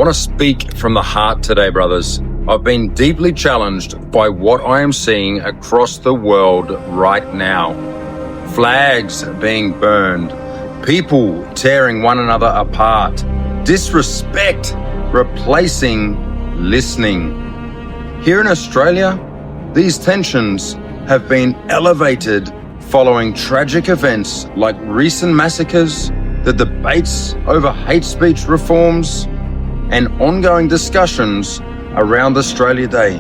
want to speak from the heart today, brothers. I've been deeply challenged by what I am seeing across the world right now. Flags being burned, people tearing one another apart, disrespect replacing listening. Here in Australia, these tensions have been elevated following tragic events like recent massacres, the debates over hate speech reforms, and ongoing discussions around Australia Day.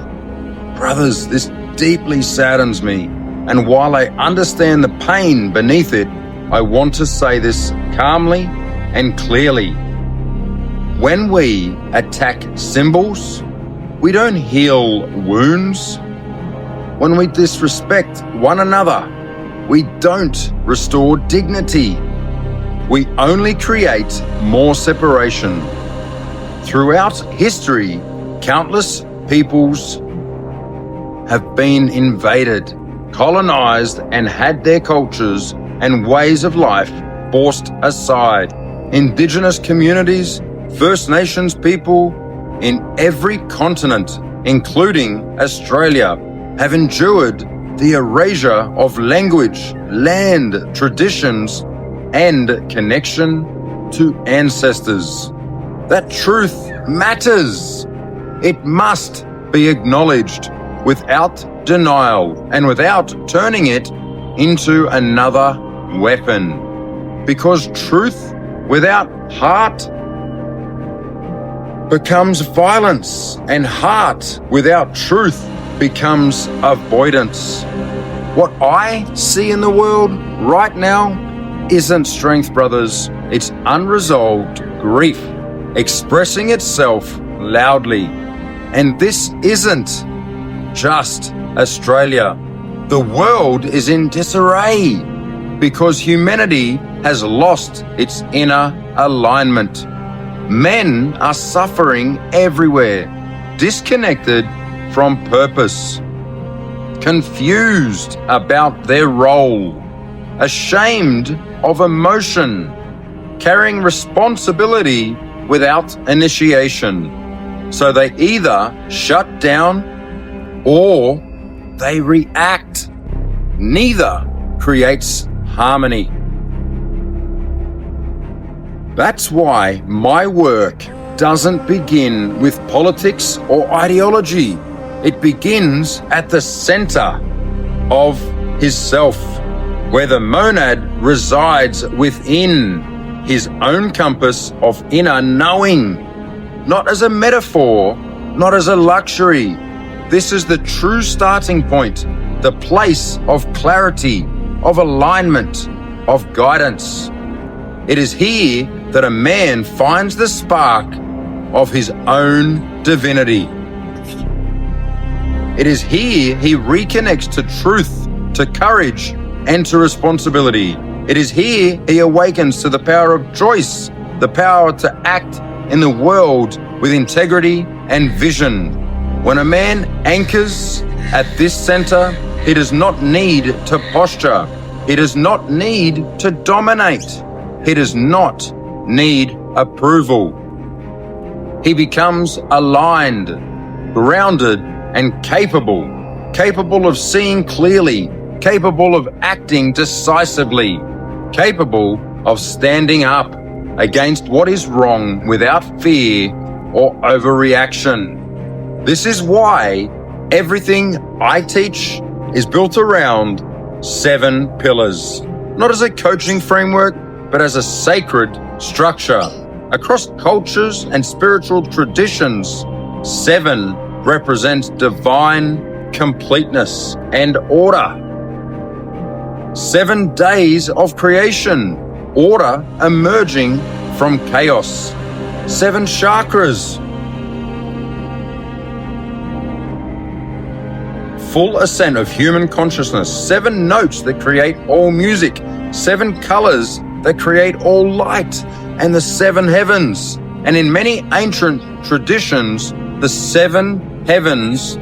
Brothers, this deeply saddens me, and while I understand the pain beneath it, I want to say this calmly and clearly. When we attack symbols, we don't heal wounds. When we disrespect one another, we don't restore dignity. We only create more separation. Throughout history, countless peoples have been invaded, colonized, and had their cultures and ways of life forced aside. Indigenous communities, First Nations people in every continent, including Australia, have endured the erasure of language, land, traditions, and connection to ancestors. That truth matters. It must be acknowledged without denial and without turning it into another weapon. Because truth without heart becomes violence, and heart without truth becomes avoidance. What I see in the world right now isn't strength, brothers. It's unresolved grief expressing itself loudly. And this isn't just Australia. The world is in disarray because humanity has lost its inner alignment. Men are suffering everywhere, disconnected from purpose, confused about their role, ashamed of emotion, carrying responsibility without initiation. So they either shut down or they react. Neither creates harmony. That's why my work doesn't begin with politics or ideology. It begins at the center of his self, where the monad resides within his own compass of inner knowing, not as a metaphor, not as a luxury. This is the true starting point, the place of clarity, of alignment, of guidance. It is here that a man finds the spark of his own divinity. It is here he reconnects to truth, to courage, and to responsibility. It is here he awakens to the power of choice, the power to act in the world with integrity and vision. When a man anchors at this center, he does not need to posture. He does not need to dominate. He does not need approval. He becomes aligned, grounded, and capable of seeing clearly, capable of acting decisively, capable of standing up against what is wrong without fear or overreaction. This is why everything I teach is built around 7 pillars, not as a coaching framework, but as a sacred structure. Across cultures and spiritual traditions, 7 represents divine completeness and order. 7 days of creation, order emerging from chaos. 7 chakras, full ascent of human consciousness. 7 notes that create all music. 7 colors that create all light. And the 7 heavens. And in many ancient traditions, the 7 heavens,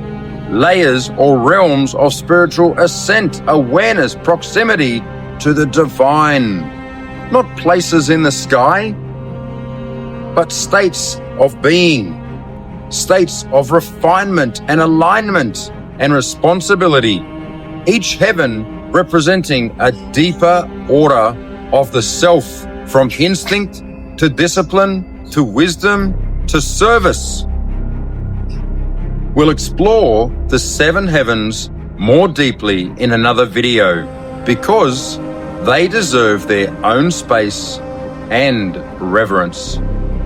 layers or realms of spiritual ascent, awareness, proximity to the divine. Not places in the sky, but states of being, states of refinement and alignment and responsibility, each heaven representing a deeper order of the self, from instinct to discipline to wisdom to service. We'll explore the 7 heavens more deeply in another video because they deserve their own space and reverence.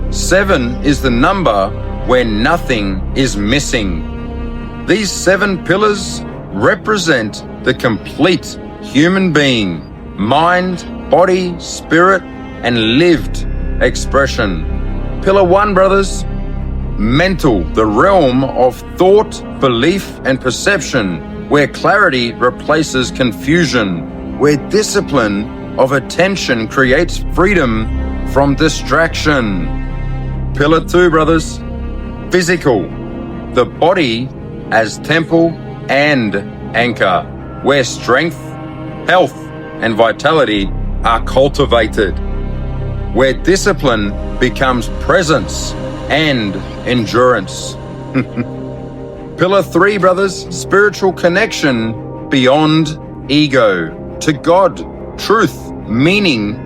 7 is the number where nothing is missing. These 7 pillars represent the complete human being, mind, body, spirit, and lived expression. Pillar 1, brothers, mental, the realm of thought, belief, and perception, where clarity replaces confusion, where discipline of attention creates freedom from distraction. Pillar 2, brothers, physical, the body as temple and anchor, where strength, health, and vitality are cultivated, where discipline becomes presence and endurance. Pillar 3, brothers, spiritual connection beyond ego, to God, truth, meaning,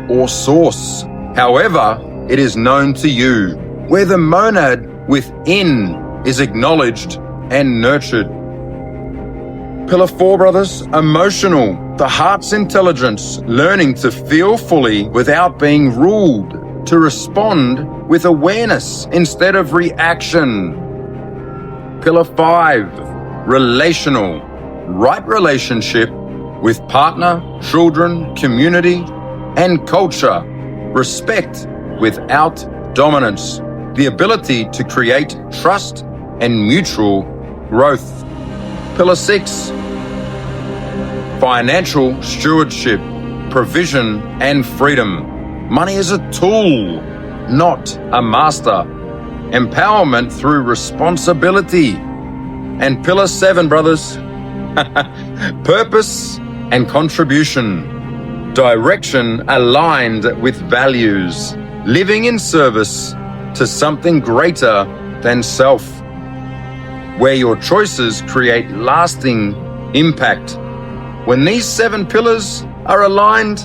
or source, however it is known to you, where the monad within is acknowledged and nurtured. Pillar 4, brothers, emotional, the heart's intelligence, learning to feel fully without being ruled, to respond with awareness instead of reaction. Pillar 5, relational, right relationship with partner, children, community, and culture, respect without dominance, the ability to create trust and mutual growth. Pillar 6, financial stewardship, provision, and freedom. Money is a tool, not a master. Empowerment through responsibility. And Pillar 7, brothers, purpose and contribution. Direction aligned with values. Living in service to something greater than self, where your choices create lasting impact. When these 7 pillars are aligned,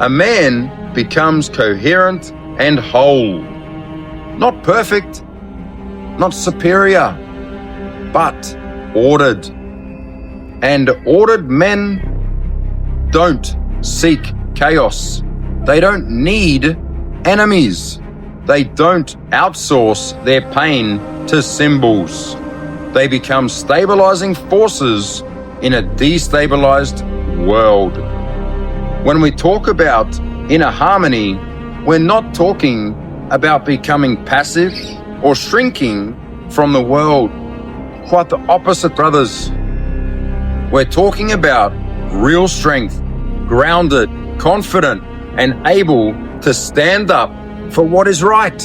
a man becomes coherent and whole. Not perfect, not superior, but ordered. And ordered men don't seek chaos. They don't need enemies. They don't outsource their pain to symbols. They become stabilizing forces in a destabilized world. When we talk about inner harmony, we're not talking about becoming passive or shrinking from the world. Quite the opposite, brothers. We're talking about real strength, grounded, confident, and able to stand up for what is right.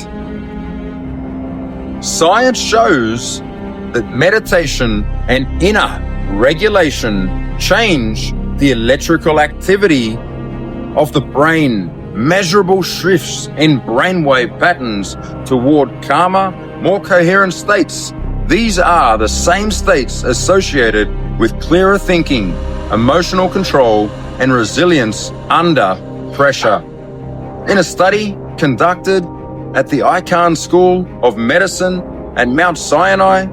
Science shows that meditation and inner regulation change the electrical activity of the brain, measurable shifts in brainwave patterns toward calmer, more coherent states. These are the same states associated with clearer thinking, emotional control, and resilience under pressure. In a study conducted at the Icahn School of Medicine at Mount Sinai,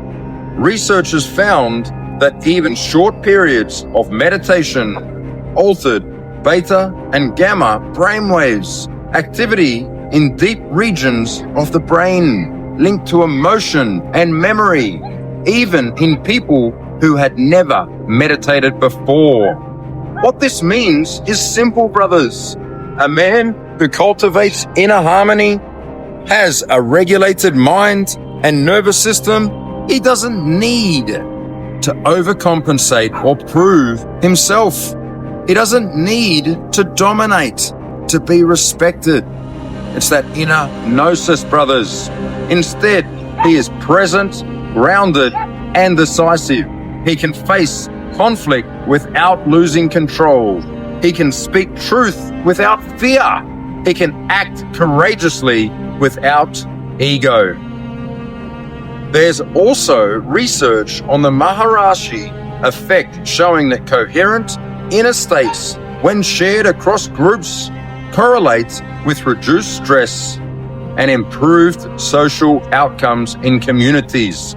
researchers found that even short periods of meditation altered beta and gamma brainwaves activity in deep regions of the brain linked to emotion and memory, even in people who had never meditated before. What this means is simple, brothers. A man who cultivates inner harmony has a regulated mind and nervous system. He doesn't need to overcompensate or prove himself. He doesn't need to dominate to be respected. It's that inner gnosis, brothers. Instead, he is present, grounded, and decisive. He can face conflict without losing control. He can speak truth without fear. He can act courageously without ego. There's also research on the Maharishi effect showing that coherent inner states, when shared across groups, correlates with reduced stress and improved social outcomes in communities.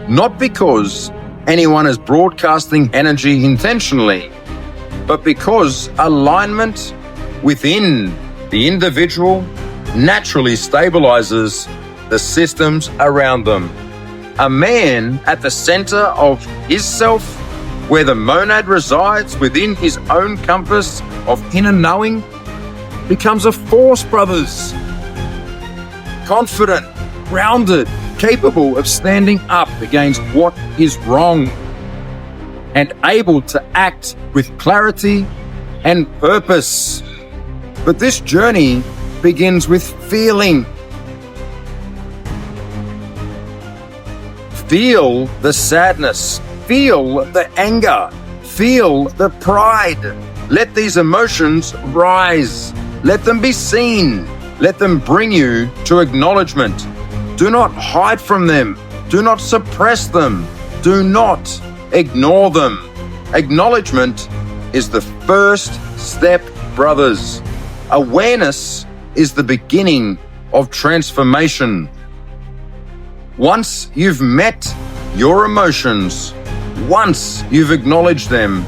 Not because anyone is broadcasting energy intentionally, but because alignment within the individual naturally stabilizes the systems around them. A man at the center of his self, where the monad resides within his own compass of inner knowing, becomes a force, brothers. Confident, grounded, capable of standing up against what is wrong, and able to act with clarity and purpose. But this journey begins with feeling. Feel the sadness, feel the anger, feel the pride. Let these emotions rise. Let them be seen. Let them bring you to acknowledgement. Do not hide from them. Do not suppress them. Do not ignore them. Acknowledgement is the first step, brothers. Awareness is the beginning of transformation. Once you've met your emotions, once you've acknowledged them,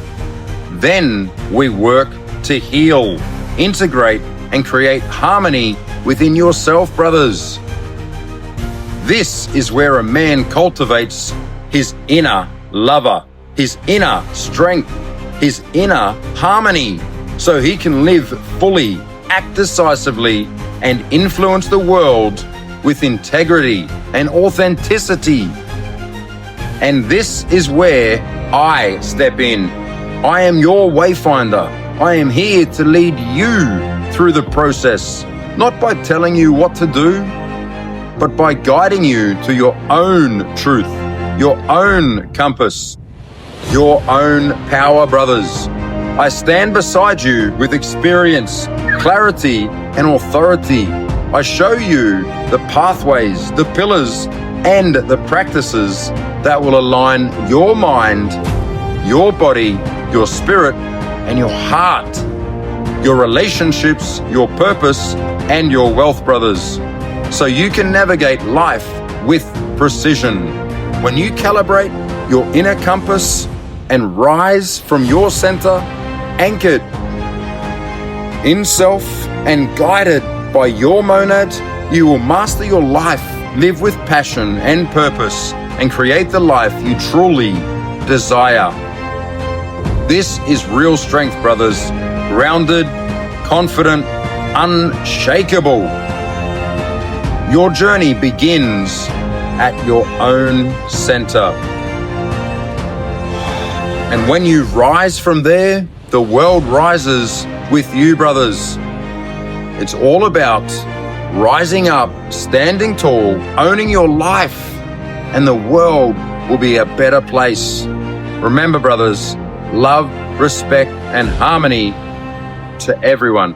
then we work to heal, integrate, and create harmony within yourself, brothers. This is where a man cultivates his inner lover, his inner strength, his inner harmony, so he can live fully, act decisively, and influence the world with integrity and authenticity. And this is where I step in. I am your wayfinder. I am here to lead you through the process, not by telling you what to do, but by guiding you to your own truth, your own compass, your own power, brothers. I stand beside you with experience, clarity, and authority. I show you the pathways, the pillars, and the practices that will align your mind, your body, your spirit, and your heart, your relationships, your purpose, and your wealth, brothers, so you can navigate life with precision. When you calibrate your inner compass and rise from your center, anchored in self and guided by your monad, you will master your life, live with passion and purpose, and create the life you truly desire. This is real strength, brothers. Grounded, confident, unshakable. Your journey begins at your own center. And when you rise from there, the world rises with you, brothers. It's all about rising up, standing tall, owning your life, and the world will be a better place. Remember, brothers, love, respect, and harmony to everyone.